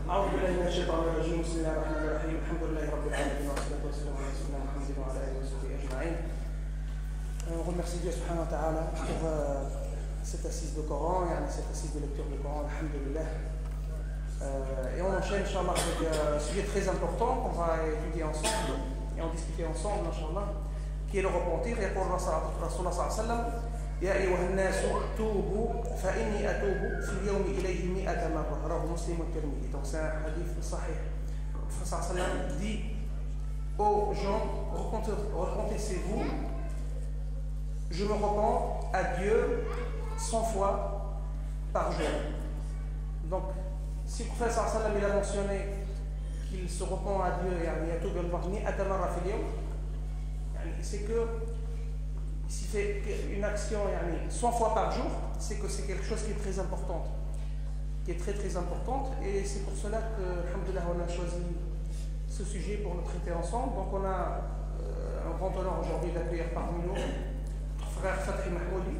أعوذ بالله من الشيطان الرجيم بسم الله الرحمن الرحيم الحمد لله رب العالمين والصلاة والسلام على سيدنا محمد وعلى آله وصحبه أجمعين. On remercie Dieu subhanahu wa ta'ala pour cette assise de Coran, cette assise de lecture du Coran, alhamdulillah. Et on enchaîne, Inch'Allah, avec un sujet très important qu'on va étudier ensemble et en discuter ensemble, Inch'Allah, qui est le repentir. Et pour Rasulullah sallallahu alayhi wa sallam, يا أيها الناس توبوا فإني أتوب في اليوم إليه 100 مرة رواه مسلم والترمذي. Donc c'est un hadith sahih. Le prophète sallallahu alayhi wa sallam dit aux gens, repentez-vous, je me repens à Dieu 100 fois par jour. Donc si le prophète sallallahu alayhi wa sallam il a mentionné qu'il se repent à Dieu c'est que s'il fait une action 100 fois par jour, c'est que c'est quelque chose qui est très importante, et c'est pour cela que, alhamdoulilah, on a choisi ce sujet pour le traiter ensemble. Donc on a un grand honneur aujourd'hui d'accueillir parmi nous notre frère Fathi Mahmoudi.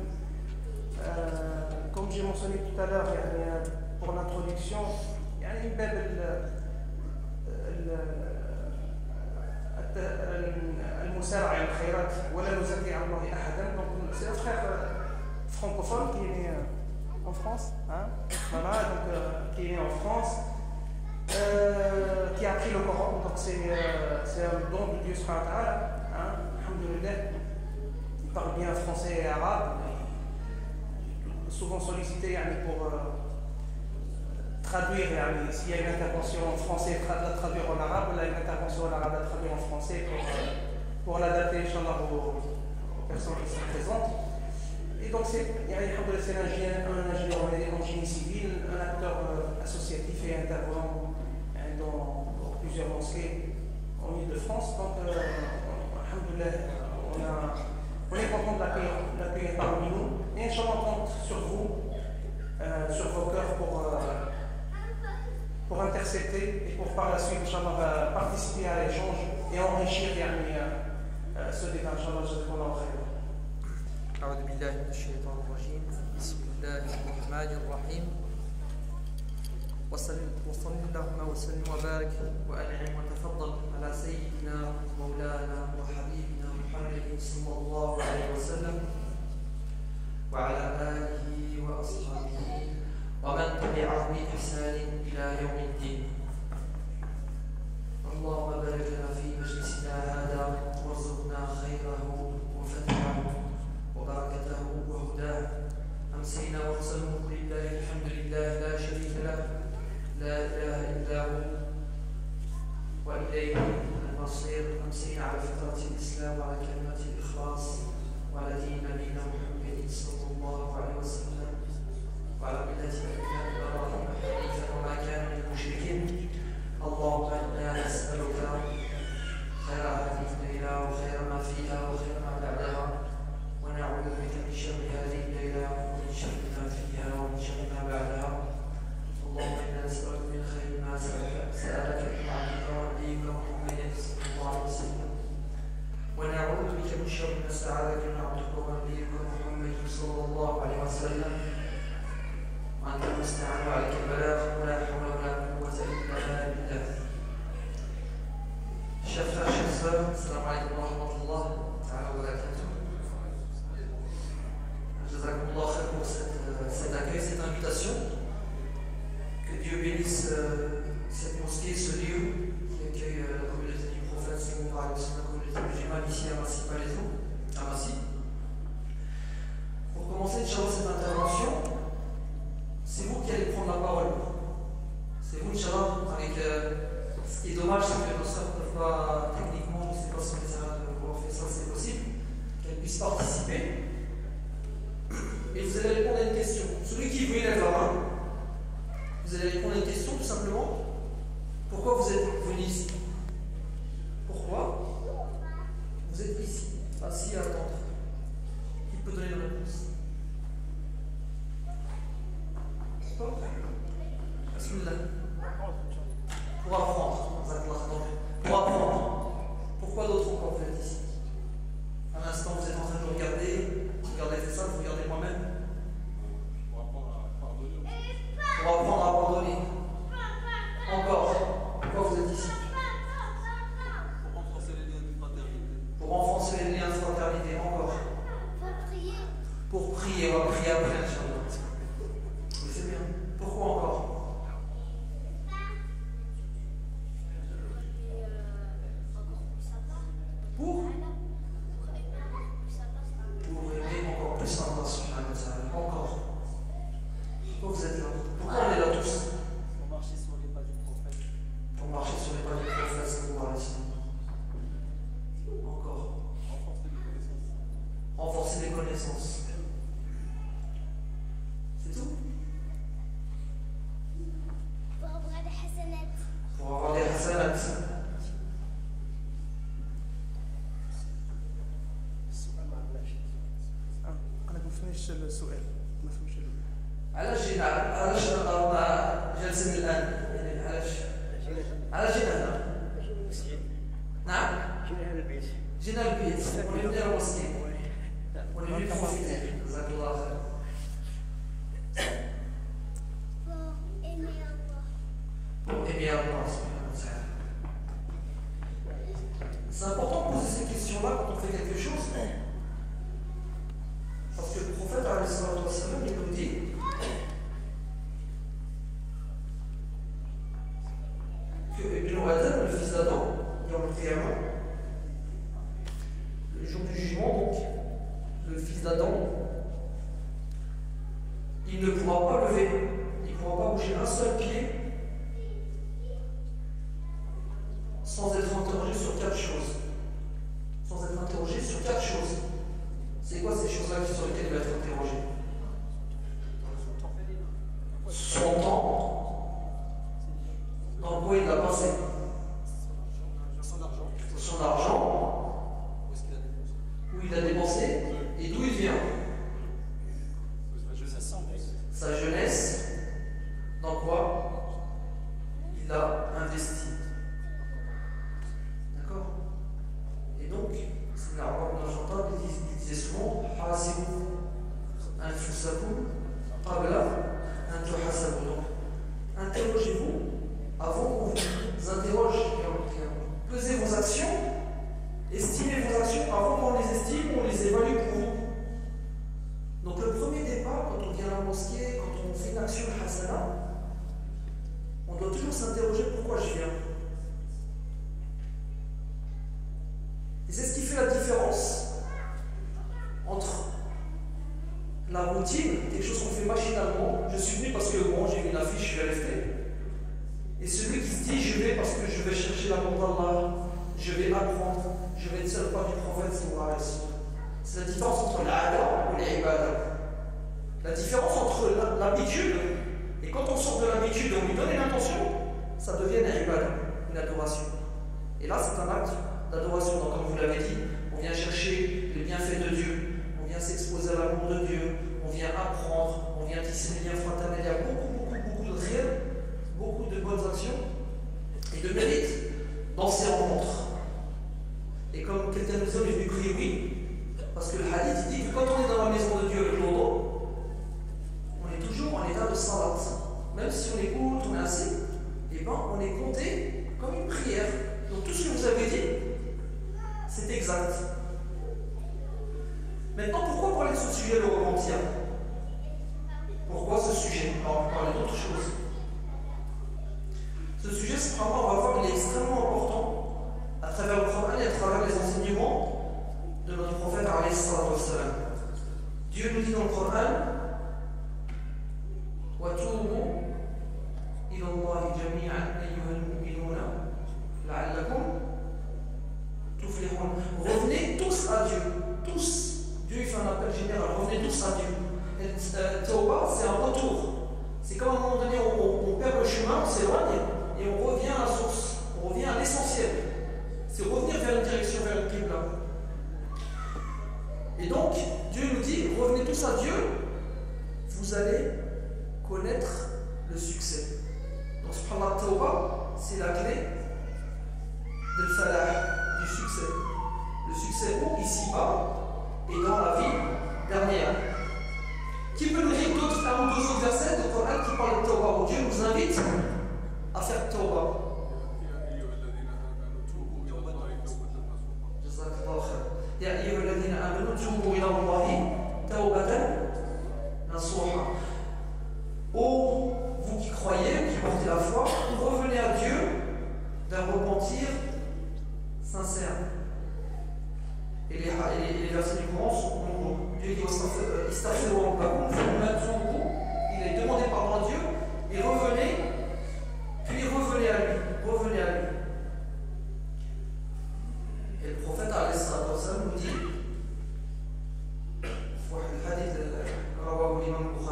Comme j'ai mentionné tout à l'heure pour l'introduction, المسارعة إلى الخيرات ولا نزكي على الله أحدا. Donc c'est un frère francophone qui est né en France, voilà, donc qui est né en France, qui a appris le Coran. Donc c'est un don de Dieu subhanahu wa ta'ala, alhamdoulilah. Il parle bien français et arabe, souvent sollicité pour traduire, s'il y a une intervention en français, la traduire en arabe, là, une intervention en arabe, la traduire en français pour l'adapter, Inch'Allah, aux personnes qui sont présentes. Et donc, c'est un ingénieur en génie civil, un acteur associatif et intervenant dans plusieurs mosquées en Ile-de-France. Donc, alhamdoulilah, on est content de l'accueillir parmi nous. Et Inch'Allah, on compte sur vous, sur vos cœurs pour intercepter et pour par la suite, Inch'Allah, participer à l'échange et enrichir ce débat, Inch'Allah, jazakumullahu khayran. أعوذ بالله من الشيطان الرجيم بسم الله الرحمن الرحيم وصل اللهم وسلم وبارك وأنعم وتفضل على سيدنا مولانا وحبيبنا محمد صلى الله عليه وسلم وعلى آله وأصحابه ومن تبعه بإحسان إلى يوم الدين. اللهم بارك لنا في مجلسنا هذا وارزقنا خيره وفتحه وبركته وهداه. أمسينا وأقسمه لله الحمد لله لا شريك له لا إله إلا هو وإليه المصير. أمسينا على فطرة الإسلام وعلى كلمة الإخلاص وعلى دين نبينا محمد صلى الله عليه وسلم وعلى ملة أبينا إبراهيم حنيفا وما كان من المشركين. اللهم إنا نسألك خير هذه الليلة وخير ما فيها وخير ما بعدها ونعوذ بك من شر هذه الليلة ومن شر ما فيها ومن شر ما بعدها. اللهم إنا نسألك من خير ما سألك من عبدك ونبيك محمد صلى الله عليه وسلم ونعوذ بك من شر ما استعاذك من عبدك ونبيك محمد صلى الله عليه وسلم وأنت المستعان وعليك البلاغ ولا حول ولا قوة إلا بالله. Chers frères, chers sœurs, assalamu alaikum wa rahmatullah wa barakatuh. Jazakumullah khair pour cet accueil, cette invitation. Que Dieu bénisse cette mosquée, ce lieu qui accueille la communauté du prophète, la communauté musulmane ici à Massy-Palaiso, à Massy. Pour commencer, Inch'Allah, cette intervention, c'est vous qui allez prendre la parole. C'est vous, Inch'Allah, avec ce qui est dommage, c'est que nos sœurs ne peuvent pas, techniquement, je ne sais pas si on essaiera de pouvoir faire ça, c'est possible, qu'elles puissent participer. Et vous allez répondre à une question. Celui qui veut lève la main. Vous allez répondre à une question, tout simplement. Pourquoi vous êtes venu ici? Pourquoi vous êtes ici, assis à attendre? Qui peut donner la réponse? Pour apprendre. Pour apprendre. Pourquoi d'autres encore vous êtes ici? À l'instant, vous êtes en train de regarder. Regardez ça, vous regardez moi-même. Pour apprendre à pardonner. Pour apprendre à pardonner. En marier après, Inch'Allah. Oui, c'est bien. Pourquoi encore? Pour aimer encore plus Allah subhanahu wa ta'ala. Encore. Pourquoi vous êtes là? Pourquoi on est là tous? Pour marcher sur les pas du prophète. Pour marcher sur les pas du prophète, sallallahu alayhi wa sallam. Encore. Renforcer les connaissances. C'est tout? Pour avoir des hasanat. Pour avoir des hasanat. أنا بفهمش السؤال ما فهمش علاش جينا علاش رانا جالسين الان يعني علاش جينا هنا نعم جينا البيت ونبدا مسكين ونبدا فوسيتي جزاك الله خير Pour aimer Allah. pour aimer Allah subhanahu wa ta'ala. C'est important de poser ces questions-là quand on fait quelque chose. Parce que le prophète alayhi salatu wa sallam, il nous dit que Ibn Adam, le fils d'Adam, le jour du jugement, donc, le fils d'Adam, il ne pourra pas lever, il ne pourra pas bouger un seul pied sans être interrogé sur 4 choses. Sans être interrogé sur 4 choses. C'est quoi ces choses-là sur lesquelles il va être interrogé? Son temps, dans quoi il l'a passé? Son argent, où il a dépensé, et d'où il vient? Sa jeunesse, dans quoi il a investi. D'accord? Et donc, c'est l'arabe d'Argentin qui disait souvent Hasibu anfusakum qabla an tuhasabu. Donc, interrogez-vous avant qu'on vous interroge. Pesez vos actions, estimez vos actions avant qu'on les estime ou on les évalue pour vous. Donc, le premier départ, quand on vient à la mosquée, quand on fait une action hasana, on doit toujours s'interroger pourquoi je viens. Et c'est ce qui fait la différence entre la routine, quelque chose qu'on fait machinalement, je suis venu parce que bon, j'ai vu une affiche, je vais rester, et celui qui se dit je vais parce que je vais chercher l'amour d'Allah, je vais apprendre, je vais être seul pas du prophète sallallahu alayhi wa sallam. C'est la différence entre l'ada et l'ibada. La différence entre l'habitude, et quand on sort de l'habitude et on lui donne une intention, ça devient une ibada, une adoration. Et là c'est un acte d'adoration. Donc, comme vous l'avez dit, on vient chercher les bienfaits de Dieu, on vient s'exposer à l'amour de Dieu, on vient apprendre, on vient tisser des liens fraternels. Il y a beaucoup de rêves, beaucoup de bonnes actions et de mérites dans ces rencontres. Et comme quelqu'un nous a venu crier oui, parce que le hadith dit que quand on est dans la maison de Dieu avec l'eau, on est toujours en état de salat. Même si on écoute, on est assis, et ben on est compté comme une prière. Donc tout ce que vous avez dit, c'est exact. Maintenant, pourquoi parler de ce sujet, le repentir? Pourquoi ce sujet? Alors, on va parler d'autre chose. Ce sujet, c'est vraiment, on va voir, il est extrêmement important à travers le Coran et à travers les enseignements de notre prophète alayhi salatu wa sallam. Dieu nous dit dans le Coran wa tubu ila Allahi jami'an ayyuhal mu'minuna la'allakum tuflihun. Revenez tous à Dieu, tous. Dieu il fait un appel général, revenez tous à Dieu. Tawbah, c'est un retour. C'est comme à un moment donné, on perd le chemin, on s'éloigne et on revient à la source, on revient à l'essentiel. C'est revenir vers une direction, vers le Qibla. Et donc, Dieu nous dit, revenez tous à Dieu, vous allez connaître le succès. Donc, subhanallah, Tawbah, c'est la clé del falah, du succès. Le succès où ici-bas et dans la vie dernière. Qui peut nous dire d'autres, un ou deux autres versets de Coran qui parlent de Tawbah, où Dieu nous invite à faire Tawbah? Ya ayyuhalladhina amanu tubu ila Allahi tawbatan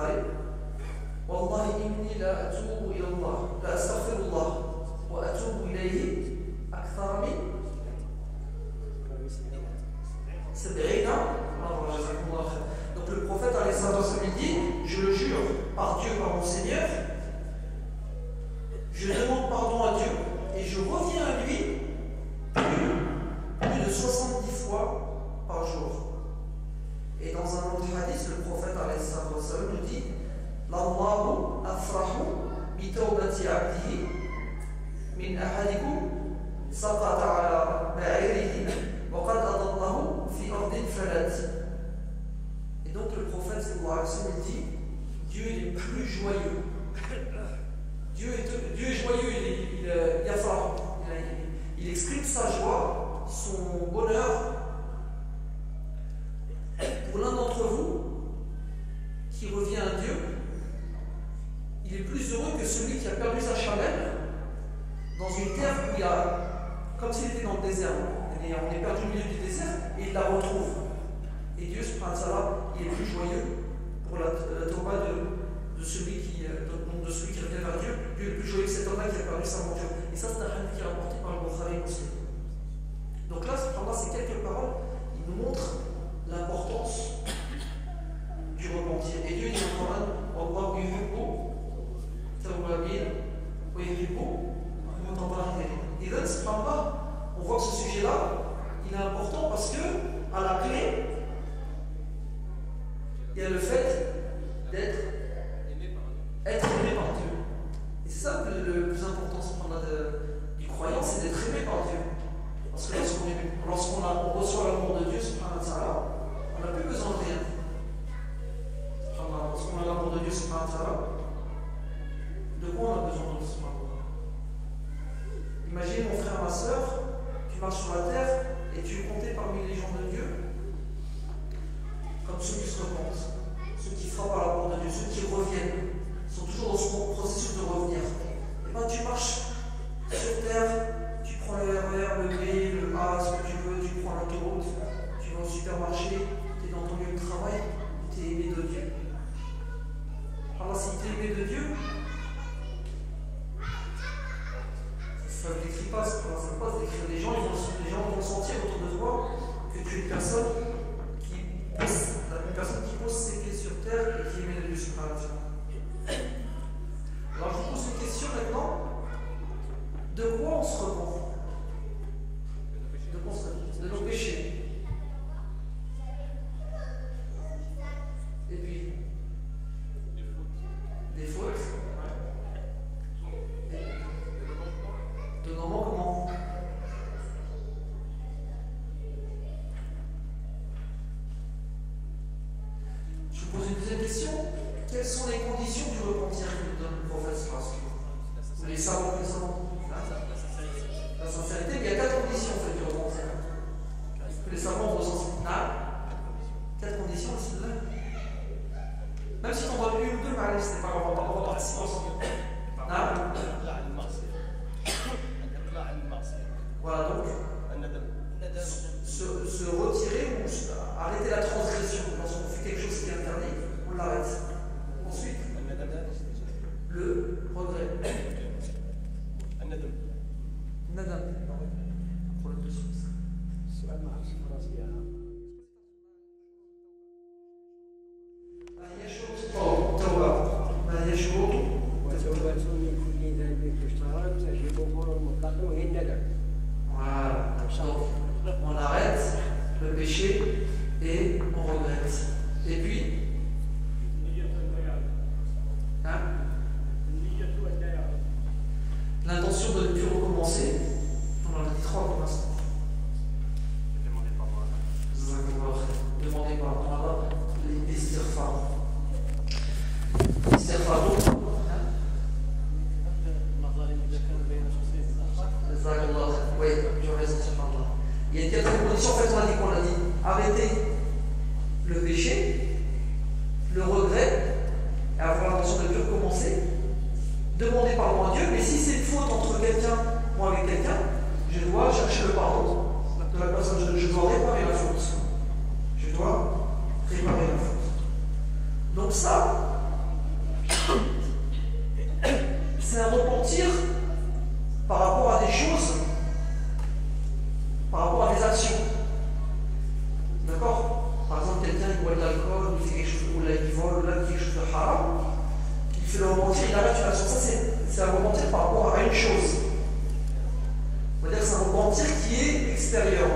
Bukhari. Wallahi inni la atubu ila Allah, la astaghfirullah, wa atubu ilayhi akthar min 70 marra, jazakumullah khair. Donc le prophète alayhi salatu wa sallam dit, je le jure par Dieu, par mon Seigneur, je demande pardon à Dieu et je reviens à lui plus de 70 fois par jour. Et dans un autre hadith, le prophète alayhi salatu wa sallam nous dit, L'Allahu afrahu bi tawbati abdihi min ahadikum saqata ala ba'irihi wa qad adallahu fi ardin falat. Et donc le prophète sallallahu alayhi wa sallam dit, Dieu est plus joyeux. Dieu est joyeux, il exprime sa joie, son bonheur pour l'un d'entre vous qui revient à Dieu. Il est plus heureux que celui qui a perdu sa chamelle dans une terre où il y a, comme s'il était dans le désert. On est perdu au milieu du désert et il la retrouve. Et Dieu, subhanahu wa ta'ala, il est plus joyeux pour la tauba de celui qui revient vers Dieu. Dieu est plus joyeux que cet homme-là qui a perdu sa monture. Et ça, c'est un hadith qui est rapporté par le Bukhari Muslim. Donc là, ces quelques paroles, il nous montrent l'importance du repentir. Et Dieu dit dans le Coran, Wallahu yuhibbu tawwabin wa yuhibbu mutatahhirin. Et là, on voit que ce sujet-là, il est important parce que, à la clé, il y a le fait d'être aimé par Dieu. Et c'est ça le plus important du croyant, c'est d'être aimé par Dieu. Parce que lorsqu'on reçoit l'amour de Dieu, subhanahu wa ta'ala, on n'a plus besoin de rien. Lorsqu'on a l'amour de Dieu, subhanahu wa ta'ala, de quoi on a besoin de subhanahu wa ta'ala? Imagine mon frère, ma soeur, tu marches sur la terre et tu es compté parmi les gens de Dieu comme ceux qui se repentent, ceux qui frappent à l'amour de Dieu, ceux qui reviennent, sont toujours dans ce processus de revenir. Et bien tu marches sur terre, tu prends le RER, le B, le A, ce que tu veux, tu prends l'autoroute, tu vas au supermarché, tu es dans ton lieu de travail, tu es aimé de Dieu. Alors si tu es aimé de Dieu, ça ne décrit pas, ça ne pas décrire les gens, les gens vont sentir autour de toi que tu es une personne qui pose ses pieds sur terre et qui est aimée de Dieu subhanahu wa ta'ala. Alors je vous pose une question maintenant. De quoi on se repent? De nos péchés. Et puis des fautes. De nos manquements. Je vous pose une deuxième question. Quelles sont les conditions du repentir que nous donne le prophète sallallahu alayhi wa sallam? Vous les savez, la sincérité, mais il y a 4 conditions en fait du repentir. Que les savants ressentent. 4 conditions, c'est là. Même si on voit une ou deux, mais c'est pas grave, on va participer ensemble. Voilà donc. Se retirer ou arrêter la transgression. Lorsqu'on fait quelque chose qui est interdit, on l'arrête. Ensuite, le regret. Nadam. Problème de source. Voilà. Donc, on arrête le péché et on regrette. Et puis, l'intention de ne plus recommencer. On en a dit 3 pour l'instant. Demandez pardon à les istighfar. Istighfar. Oui, je raison, il y a une 4e condition, en fait, on a dit arrêter le péché, le regret, et avoir l'intention de ne plus recommencer, demander pardon à Dieu, mais si c'est une faute entre quelqu'un, moi avec quelqu'un, je dois chercher le pardon de la personne, je dois réparer la faute. Je dois réparer la faute. Donc ça, c'est un repentir par rapport à des choses, par rapport à des actions. D'accord? Par exemple, quelqu'un il boit de l'alcool, il fait quelque chose, ou là il vole, ou là il fait quelque chose de haram, il fait le repentir, il arrête une action. Ça, c'est un repentir par rapport à une chose. On va dire que c'est un repentir qui est extérieur.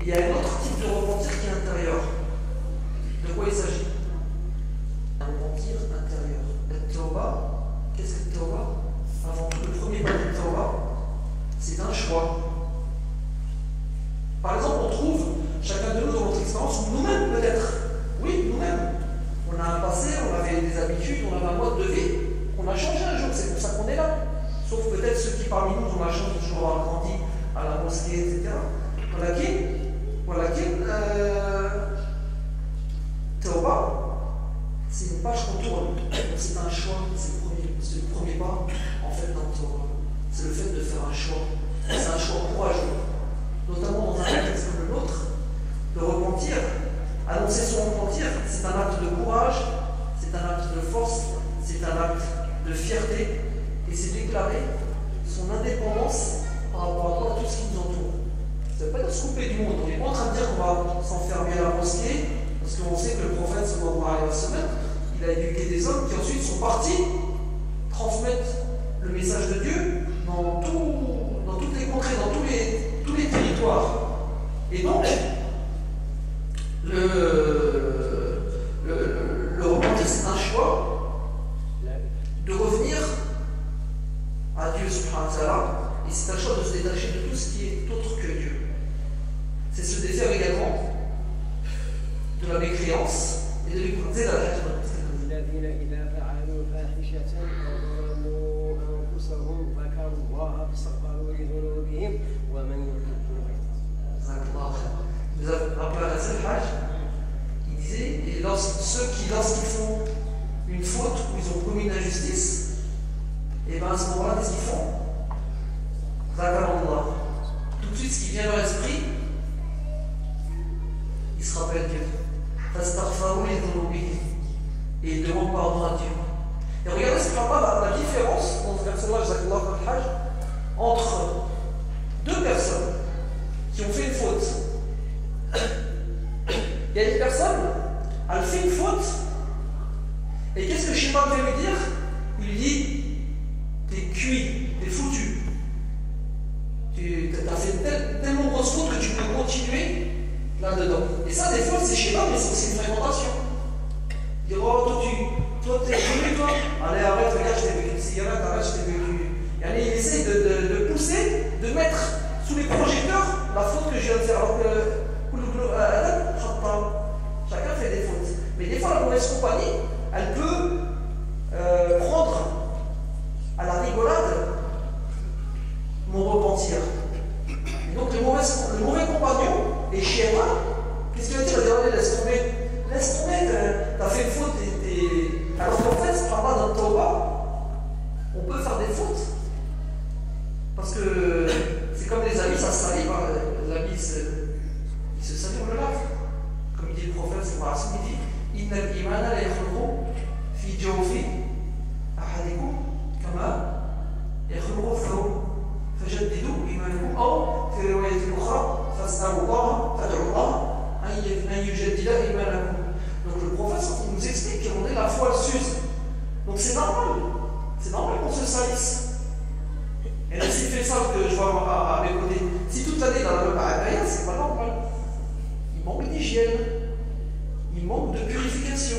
Il y a un autre type de repentir qui est intérieur. De quoi il s'agit? Un repentir intérieur. La tawba, qu'est-ce que la tawba? Avant tout, le premier pas de la tawba, c'est un choix. Par exemple, on trouve chacun de nous dans notre expérience, ou nous-mêmes peut-être, oui, nous-mêmes, on a un passé, on avait des habitudes, on avait un mode de vie, on a changé un jour, c'est pour ça qu'on est là. Sauf peut-être ceux qui parmi nous ont la chance de toujours avoir grandi à la mosquée, etc. Voilà qui Tawba, c'est une page qu'on tourne, c'est un choix, c'est le premier pas en fait dans Tawba. C'est le fait de faire un choix. C'est un choix courageux, notamment dans un contexte comme le nôtre, de repentir. Annoncer son repentir, c'est un acte de courage, c'est un acte de force, c'est un acte de fierté, et c'est déclarer son indépendance par rapport à tout ce qui nous entoure. Ça ne veut pas dire se couper du monde. On n'est pas en train de dire qu'on va s'enfermer à la mosquée, parce qu'on sait que le prophète, sallallahu alayhi wa sallam, il a éduqué des hommes qui ensuite sont partis transmettre le message de Dieu dans toutes les contrées, dans tous les territoires. Et donc, le repentir, c'est un choix de revenir à Dieu subhanahu wa ta'ala, et c'est un choix de se détacher de tout ce qui est autre que Dieu. C'est se défaire également de la mécréance et de l'écouter la Vous avez rappelé à cette page, il disait, et ceux qui, lorsqu'ils font une faute ou ils ont commis une injustice, et bien à ce moment-là, qu'est-ce qu'ils font? Zakarallah. Tout de suite, ce qui vient à l'esprit, ils se rappellent Dieu. Et ils demandent pardon à Dieu. Et regardez ce qu'il y a la différence dans ce verset-là, entre deux personnes qui ont fait une faute. Il y a une personne, elle fait une faute, et qu'est-ce que Shaitan veut lui dire? Il lui dit, t'es cuit, t'es foutu. Tu as fait une tellement grosse faute que tu peux continuer là-dedans. Et ça, des fois, c'est Shaitan, mais c'est aussi une fréquentation. Il dit, oh, toi, t'es cuit, toi. Allez, arrête, regarde, je t'ai vécu une cigarette, arrête, je t'ai vécu. Et il essaie de pousser, de mettre sous les projecteurs la faute que je viens de faire. Alors que chacun fait des fautes. Mais des fois, la mauvaise compagnie, elle peut prendre à la rigolade mon repentir. Et donc, le mauvais compagnon est Shaitan. Qu'est-ce qu'il va dire? Il va dire, laisse tomber, t'as fait une faute. Alors qu'en fait, c'est pas dans le tawba, on peut faire des fautes. Parce que c'est comme les habits, ça se salit. Les habits, ils se salissent, on le lave. Comme dit le prophète, il dit Inna al-imana la yakhluqu fi jawfi ahadikum kama yakhluqu thawb fajaddidu imanakum aw fi riwayatin ukhra fas'alu Allah fad'u Allah an yujaddida imanakum. Donc le prophète il nous explique qu'à un moment donné la foi s'use. Donc c'est normal qu'on se salisse. Et là, s'il fait ça que je vois à mes côtés, si toute l'année dans la même barrière, c'est pas normal. Il manque d'hygiène, il manque de purification.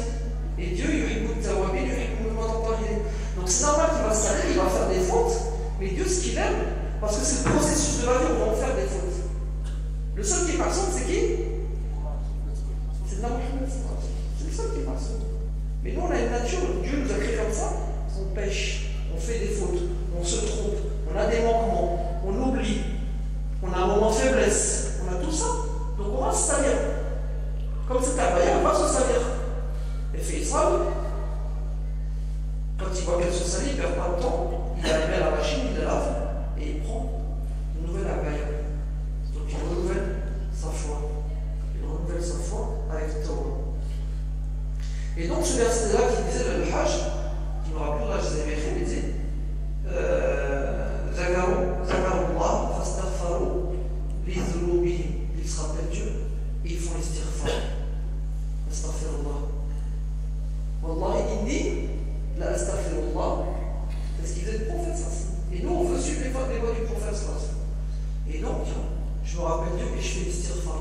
Et Dieu, il écoute ta voix, il écoute mon parler. Donc c'est normal qu'il va se salir, il va faire des fautes, mais Dieu, ce qu'il aime, parce que c'est le processus de la vie où on va faire des fautes. Le seul qui est parfait, c'est qui? C'est la Mohammed. C'est le seul qui est parfait. Mais nous, on a une nature, Dieu nous a créé comme ça, on pêche, on fait des fautes, on se trompe. On a des manquements, on oublie, on a un moment de faiblesse, on a tout ça. Donc on va se salir. Comme c'est un bailleur, on va se salir. Elle fait Israël. Quand il voit qu'elle se salit, il ne perd pas de temps. Il arrive à la machine, il la lave et il prend une nouvelle bailleur. Donc il renouvelle sa foi. Il renouvelle sa foi avec Torah. Et donc ce verset-là qui disait le Hajj, qui me rappelle, là, je les avais écrits, il disait Zakarullah, fastaghfaru, lidhunubihim. Ils se rappellent Dieu et ils font l'istighfar. Astaghfirullah. Wallahi inni la astaghfirullah. Parce qu'ils étaient le prophète, ça. Et nous, on veut suivre les voies du prophète, ça. Et donc, je me rappelle Dieu et je fais l'istighfar.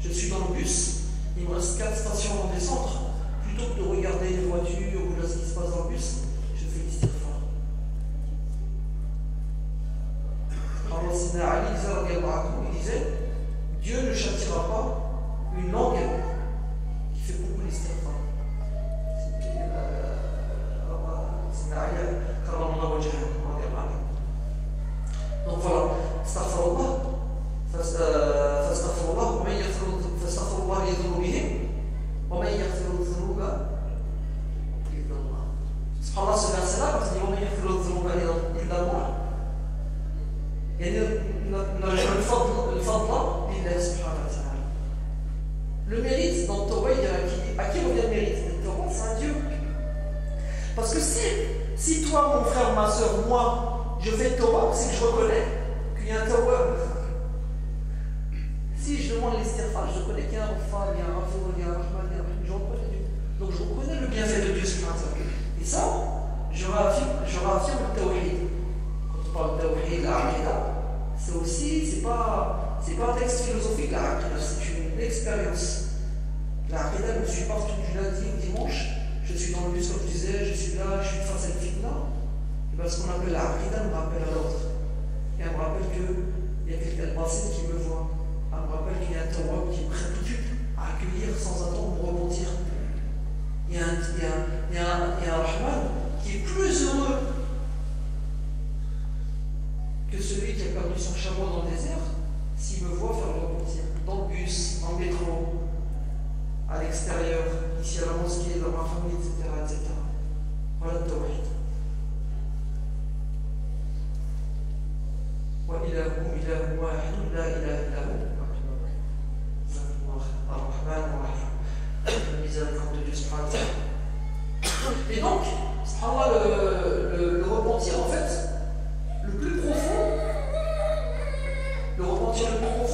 Je suis dans le bus, il me reste 4 stations dans des centres. Plutôt que de regarder les voitures ou là ce qui se passe dans le bus, je fais l'istighfar. Alors, Sina Ali il disait Dieu ne châtiera pas une langue qui fait beaucoup l'istighfar. Sina Ali, donc voilà, astaghfirullah, fastaghfirullah, fastaghfirullah li dhunubihim, wa man yaghfiru dhunuba illa Allah. Subhanallah, ce verset-là, quand il dit wa man yaghfiru dhunuba illa Allah, نرجع الفضل لله سبحانه وتعالى. Le mérite dans le Tawbah, à qui revient le mérite? Le Tawbah, c'est un Dieu. Parce que si toi, mon frère, ma soeur, moi, je fais Tawbah, c'est que je reconnais qu'il y a un Tawbah. Si je demande l'istighfar, je reconnais qu'il y a un Rafa, il y a un Rafour, il y a un Rahman, je reconnais Dieu. Donc je reconnais le bienfait de Dieu subhanahu wa ta'ala. Et ça, je réaffirme le Tawhid. Quand on parle de Tawhid, la Aqidah, c'est aussi, c'est pas un texte philosophique, la Aqidah, c'est une expérience. La Aqidah me suit partout du lundi au dimanche. Je suis dans le bus, comme je disais, je suis là, je suis face à une fitna. Et bien, ce qu'on appelle la Aqidah me rappelle à l'autre. Et elle me rappelle qu'il y a quelqu'un de passé qui me voit. Elle me rappelle qu'il y a un Tawab qui est prêt tout de suite à accueillir sans attendre pour rebondir. Il y a un Rahman qui est plus heureux que celui qui a perdu son chameau dans le désert s'il me voit faire le repentir. Dans le bus, dans le métro, à l'extérieur, ici à la mosquée, dans ma famille, etc. etc. Voilà le tawhid. Wa ilahu ilahu wahid la ilaha illa hu. Ar-Rahman ar-Rahim. La miséricorde de Dieu subhanahu wa ta'ala. Et donc, subhanallah, le repentir, en fait, le plus profond,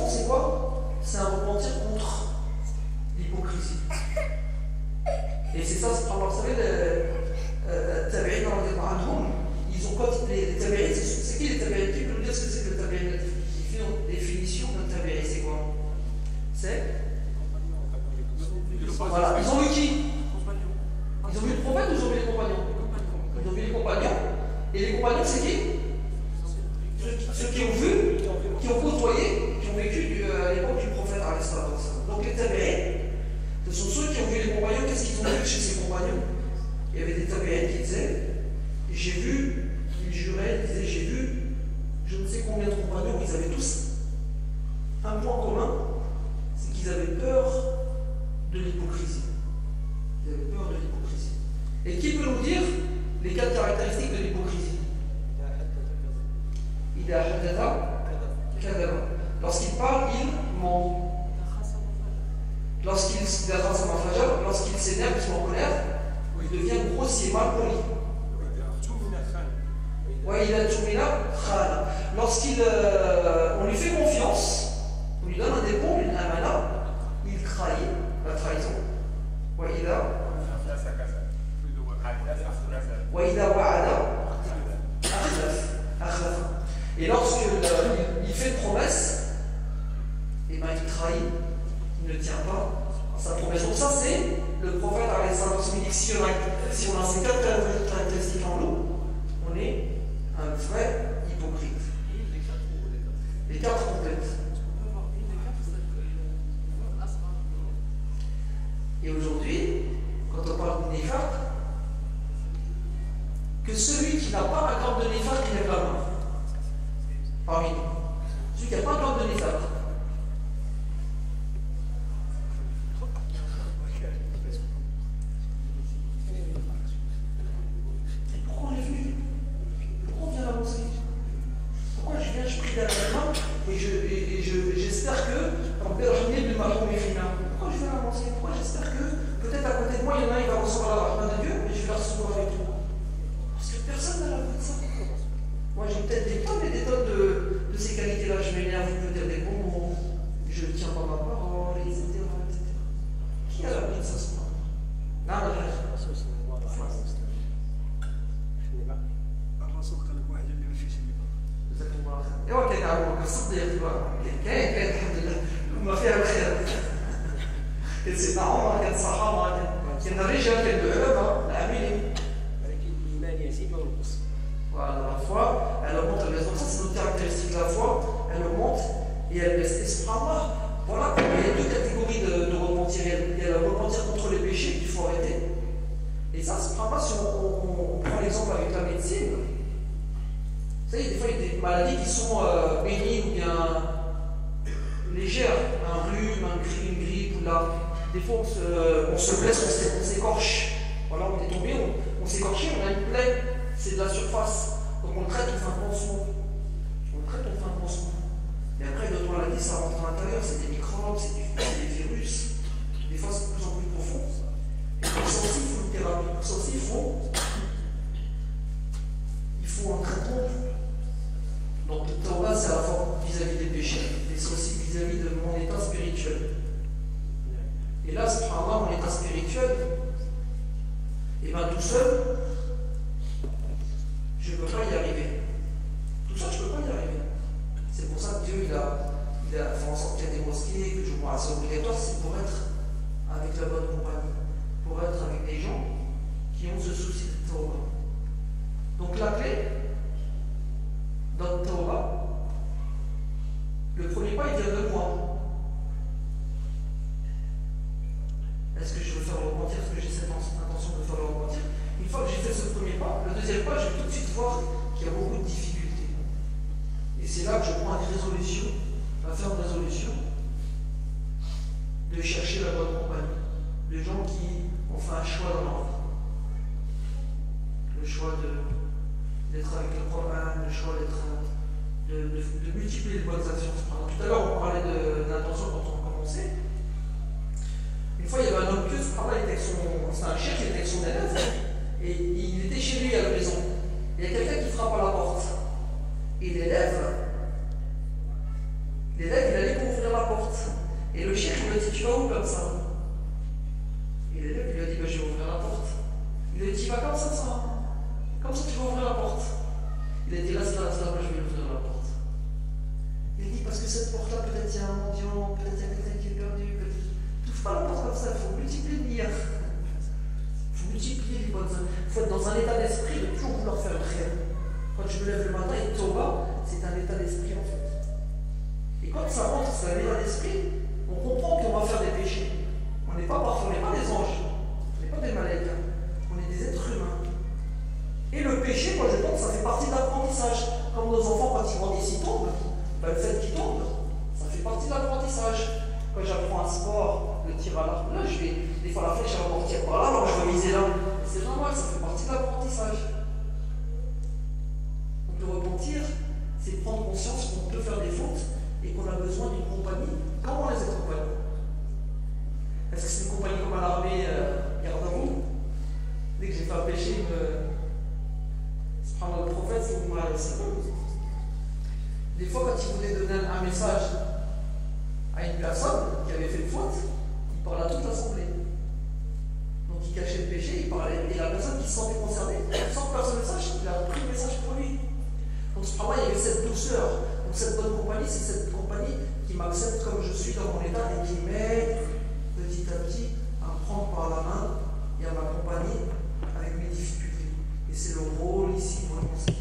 c'est quoi? C'est un repentir contre l'hypocrisie. Et c'est ça, vous savez, les tabi'in, ils ont quoi? Les tabi'in, c'est qui les tabi'in? Qui peut nous dire ce que c'est que le tabi'in? La définition d'un tabi'in, c'est quoi? C'est voilà, ils ont vu qui? Ils ont vu le prophète ou ils ont vu les compagnons? Ils ont vu les compagnons. Et les compagnons, c'est qui? Ceux qui ont vu, qui ont côtoyé, qui ont vécu à l'époque du prophète. Donc les tabi'in, ce sont ceux qui ont vu les compagnons. Qu'est-ce qu'ils ont vu chez ces compagnons? Il y avait des tabi'in qui disaient, j'ai vu, ils juraient, ils disaient, j'ai vu, je ne sais combien de compagnons, ils avaient tous un point commun, c'est qu'ils avaient peur de l'hypocrisie. Ils avaient peur de l'hypocrisie. Et qui peut nous dire les 4 caractéristiques de l'hypocrisie? Lorsqu'il parle, il ment. Lorsqu'il s'énerve, il se met en colère, il devient grossier, mal poli. Lorsqu'on lui fait confiance, on lui donne un dépôt, une amana, il trahit, la trahison. Et lorsqu'il fait une promesse, et ben il trahit, il ne tient pas sa promesse. Donc ça c'est le prophète alayhi salam. Si on a ces 4 caractéristiques en nous, on est un vrai hypocrite. Les 4 complètes. Et aujourd'hui, quand on parle de nifaq, que celui qui n'a pas un gramme de nifaq, il lève la main. Parmi nous. Celui qui n'a pas un gramme de nifaq. Pourquoi on est venu? Pourquoi on vient à la mosquée? Pourquoi je viens, je prie derrière la main et j'espère que pourquoi je viens à la mosquée? Pourquoi j'espère que peut-être à côté de moi il y en a un qui va recevoir la rahma de Dieu et je vais la recevoir avec toi? Moi j'ai peut-être des tonnes et des tonnes de ces qualités-là. Je m'énerve, je peux dire des bons mots, je ne tiens pas ma parole, etc. Qui a l'abri de ça, ce moment? Non, non, الرسول قال لك واحد اللي ما فيش اللي جزاك الله خير. ايوا كاين عمرك الصديق كاين الحمد لله الأمة فيها الخير. كاين سيدنا عمر كاين الصحابة كاين الرجال كاين العلماء العاملين. ولكن الإيمان يزيد وينقص. Voilà, la foi, elle augmente, ça c'est notre caractéristique de la foi, elle augmente et elle baisse. Et subhanallah, voilà, il y a deux catégories de repentir. Il y a le repentir contre les péchés qu'il faut arrêter. Et ça, subhanallah, si on prend l'exemple avec la médecine, vous savez, des fois il y a des maladies qui sont bénignes ou bien légères, un rhume, une grippe, ou là, des fois on se blesse, on s'écorche. Voilà, on est tombé, on s'est écorché, on a une plaie. C'est de la surface. Donc on le traite, on fait un pansement. Et après, d'autres maladies, ça rentre à l'intérieur. C'est des microbes, c'est des virus. Des fois, c'est de plus en plus profond. Et pour ça aussi, il faut une thérapie. Pour ça aussi, il faut un traitement. Donc le tawbah, c'est à la fois vis-à-vis des péchés, mais c'est aussi vis-à-vis de mon état spirituel. Et là, subhanallah, mon état spirituel, et bien tout seul, je ne peux pas y arriver. Tout ça, je ne peux pas y arriver. C'est pour ça que Dieu, il a fait en sorte qu'il y a des mosquées, que je vois assez obligatoire, c'est pour être avec la bonne compagnie, pour être avec des gens qui ont ce souci de tawbah. Donc la clé dans le tawbah, le premier pas, il vient de moi. Est-ce que je veux faire repentir? Est-ce que j'ai cette intention de faire repentir? Une fois que j'ai fait ce premier pas, le deuxième pas, je vais tout de suite voir qu'il y a beaucoup de difficultés. Et c'est là que je prends une résolution, la ferme résolution, de chercher la bonne compagnie. De gens qui ont fait un choix dans leur vie. Le choix d'être avec le Coran, le choix de multiplier les bonnes actions. Tout à l'heure, on parlait de l'intention quand on a commencé. Une fois, il y avait un homme pieux, c'était un chef qui était avec son élève. Et il était chez lui à la maison. Il y a quelqu'un qui frappe à la porte. Et l'élève, il allait pour ouvrir la porte. Et le chef, il lui a dit, tu vas où comme ça? Et l'élève, il lui a dit, je vais ouvrir la porte. Il lui a dit, va comme ça, comme ça tu vas ouvrir la porte. Il a dit, là, je vais ouvrir la porte. Il a dit, parce que cette porte-là, peut-être il y a un mendiant, peut-être il y a quelqu'un qui est perdu, peut-être. Tu n'ouvres pas la porte comme ça, il faut multiplier le lien. Multiplier les bonnes œuvres. Il faut être dans un état d'esprit de toujours vouloir faire le khayr. Quand je me lève le matin et Tawbah, c'est un état d'esprit en fait. Et quand ça rentre, c'est un état d'esprit, on comprend qu'on va faire des péchés. On n'est pas parfait, on n'est pas des anges, on n'est pas des malaïkas, on est des êtres humains. Et le péché, moi je pense, ça fait partie de l'apprentissage. Comme nos enfants, quand ils grandissent, ils tombent. Le fait qu'ils tombent, ça fait partie de l'apprentissage. Quand j'apprends un sport, le tir à l'arc, là, des fois la flèche, elle va partir par là, alors je vais viser là. C'est normal, ça fait partie de l'apprentissage. Donc le repentir, c'est prendre conscience qu'on peut faire des fautes et qu'on a besoin d'une compagnie. Comment on les accompagne? Est-ce que c'est une compagnie comme à l'armée, garde à vous? Dès que j'ai fait un péché, c'est prendre le prophète, c'est vous m'arrêtez. Des fois, quand il voulait donner un message à une personne qui avait fait une faute, il parlait à toute l'assemblée. Donc il cachait le péché, il parlait, et la personne qui se sentait concernée, sans que personne ne sache, il a pris le message pour lui. Donc subhanallah, il y avait cette douceur. Donc cette bonne compagnie, c'est cette compagnie qui m'accepte comme je suis dans mon état et qui m'aide petit à petit à me prendre par la main et à m'accompagner avec mes difficultés. Et c'est le rôle ici pour le conseil.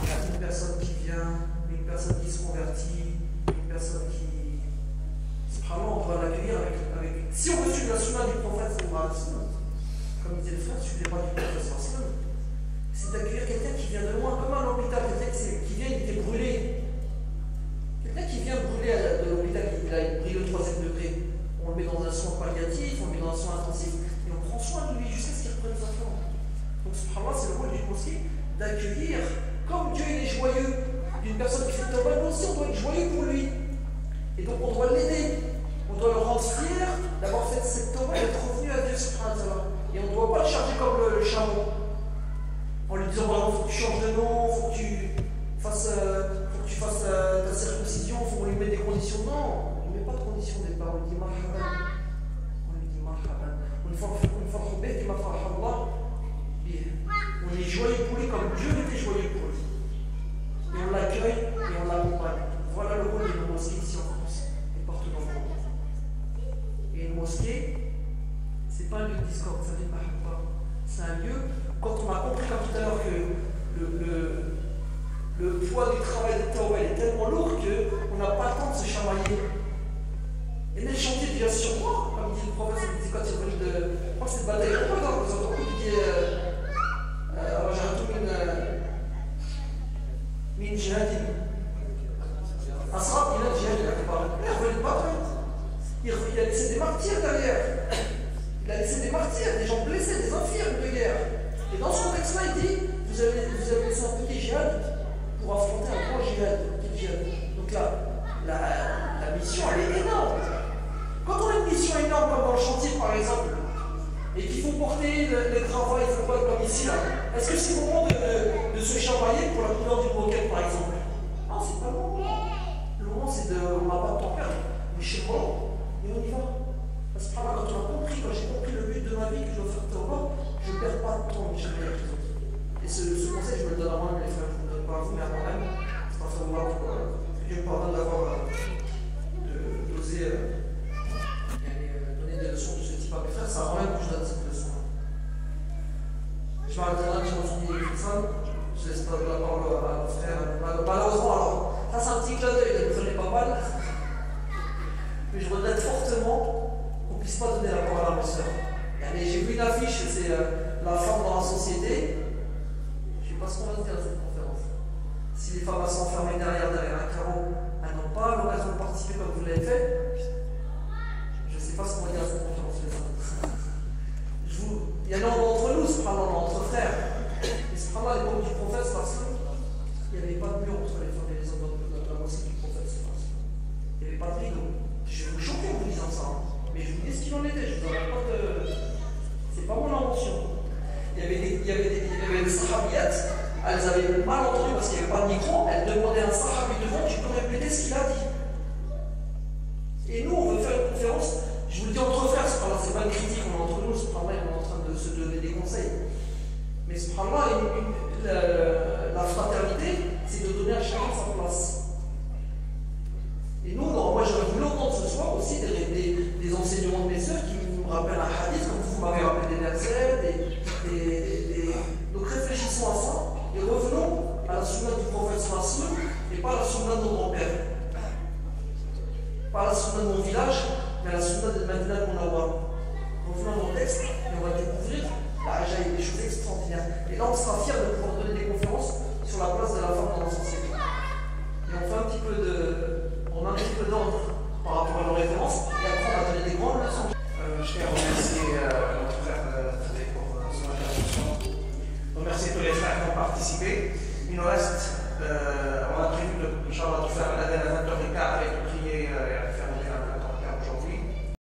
Il y a une personne qui vient, une personne qui se convertit, une personne qui. Subhanallah, on doit l'accueillir avec. Si on veut suivre la sunna du prophète, comme disait le frère, suivez pas du prophète, c'est d'accueillir quelqu'un qui vient de loin, comme à l'hôpital, quelqu'un qui vient, il était brûlé. Quelqu'un qui vient brûler de l'hôpital, il a brûlé le 3e degré. On le met dans un soin palliatif, on le met dans un soin intensif, et on prend soin de lui jusqu'à ce qu'il reprenne sa forme. Donc, subhanallah, c'est le rôle du mosquée d'accueillir. Comme Dieu il est joyeux d'une personne qui fait le tawbah, nous aussi on doit être joyeux pour lui. Et donc on doit l'aider. On doit le rendre fier d'avoir fait cette tawbah et d'être revenu à Dieu subhanahu wa ta'ala. Et on ne doit pas le charger comme le chameau. En lui disant On est joyeux pour lui comme Dieu était joyeux pour lui. Et on l'accueille et on l'accompagne. Voilà le rôle d'une mosquée ici en France et partout dans le monde. Et une mosquée, c'est pas un lieu de discorde, ça ne m'arrête pas. C'est un lieu, quand on a compris comme tout à l'heure que le poids du travail de Tawbah est tellement lourd qu'on n'a pas le temps de se chamailler. Et les chantiers déjà sur moi, comme dit le prophète, il dit quand il revient de. Je crois que c'est une bataille de combat, vous avez entendu, il dit min jihadin. Asrab, il a jihad, il a pas. Il revient pas très. Il a laissé des martyrs derrière. Il a laissé des martyrs, des gens blessés, des infirmes de guerre. Et dans ce contexte-là, il dit vous avez laissé un petit jihad pour affronter un grand jihad. Donc là, la mission, elle est énorme. Quand on a une mission énorme comme dans le chantier par exemple, et qu'il faut porter le travail, il faut pas comme ici là, est-ce que c'est le moment de se chamailler pour la couleur du moquette par exemple? Non, c'est pas le moment. Le moment c'est de. On n'a pas de temps perdre, mais chez moi, et on y va. Parce que quand on a compris, quand j'ai compris le but de ma vie que je dois faire Tawbah, je ne perds pas de temps, mais jamais avec les autres. Et ce conseil, je me le donne à moi-même, les frères, je ne le donne pas à vous, mais à moi-même. C'est pas favorable pour Dieu me pardonne d'avoir d'oser. Des leçons de ce type à mes frères, ça rend même que je donne cette leçon. Je m'arrête là, je continue les personnes, je laisse pas la parole à mon frère. Malheureusement, alors, ça c'est un petit clin d'œil, ne me prenez pas mal, mais je regrette fortement qu'on ne puisse pas donner la parole à ma soeur. J'ai vu une affiche, c'est la femme dans la société. Je ne sais pas ce qu'on va se dire à cette conférence. Si les femmes sont enfermées derrière un carreau, elles n'ont pas l'occasion de participer comme vous l'avez fait. Je ne sais pas ce qu'on va dire à cette conférence. Il y en a d'entre nous, entre frères. Et ce à l'époque du prophète, parce qu'il n'y avait pas de mur entre les femmes et les hommes dans la mosquée du prophète. Il n'y avait pas de rideau. Je vais vous choquer en vous disant ça, mais je vous dis ce qu'il en était. Je vous en ai pas de. C'est pas mon invention. Il y avait des sahabiyettes, elles avaient mal entendu parce qu'il n'y avait pas de micro. Elles demandaient à un sahabi devant, tu peux répéter ce qu'il a dit. Et nous, on veut faire une conférence. Je vous le dis entre frères, c'est pas une critique, on est entre nous, on est en train de se donner des conseils. Mais la fraternité, c'est de donner à chacun sa place. Et nous, moi j'aurais voulu entendre ce soir aussi des enseignements de mes sœurs qui me rappellent un hadith, comme vous m'avez rappelé des versets, donc réfléchissons à ça et revenons à la sunna du prophète sallallahu et pas à la sunna de nos grands-pères. Pas à la sunna de mon village, mais à la sunna de Madina Munawwara. Revenons dans le texte.